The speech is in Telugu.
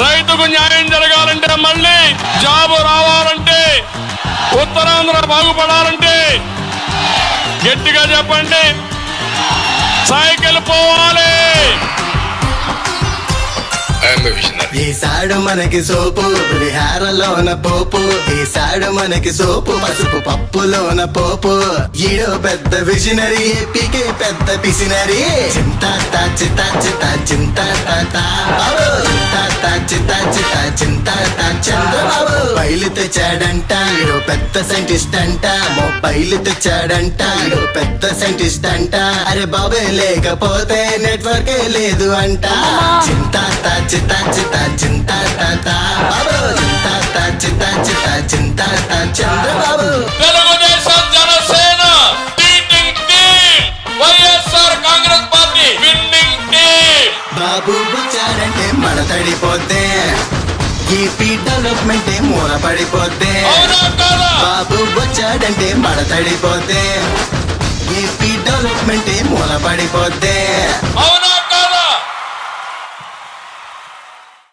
రైతుకు న్యాయం జరగాలంటే, మళ్ళీ జాబు రావాలంటే, ఉత్తరాంధ్ర బాగుపడాలంటే గట్టిగా చెప్పండి, సైకిల్ పోవాలి. వేసాడు మనకి సోపు పులిహారలోన పోపు, వేసాడు మనకి సోపు పసుపు పప్పులోన పోపు. ఈడో పెద్ద విజనరీ, ఏపీకే పెద్ద పిసినరీ. చింతా చింతా చింతా చింతా చింతా చంద్రబాబు మొబైల్ తెచ్చాడంట, ఈడో పెద్ద సైంటిస్ట్ అంట. మొబైల్ తెచ్చాడంట, ఈడో పెద్ద సైంటిస్ట్ అంట. అరే బాబే లేకపోతే నెట్వర్కే లేదు అంట. చింతా చింతా చింతా చింతా బాబు చింతా చింతా చింతా చింతా Chandrababu. Telugu Desam Janasena beating team, YSR Congress party winning team. Babu వచ్చాడంటే మడతడిపోతే, ఏపీ డెవలప్మెంట్ మూల పడిపోతే. బాబు వచ్చాడంటే మడతడిపోతే, ఏపీ డెవలప్మెంట్ మూల పడిపోతే.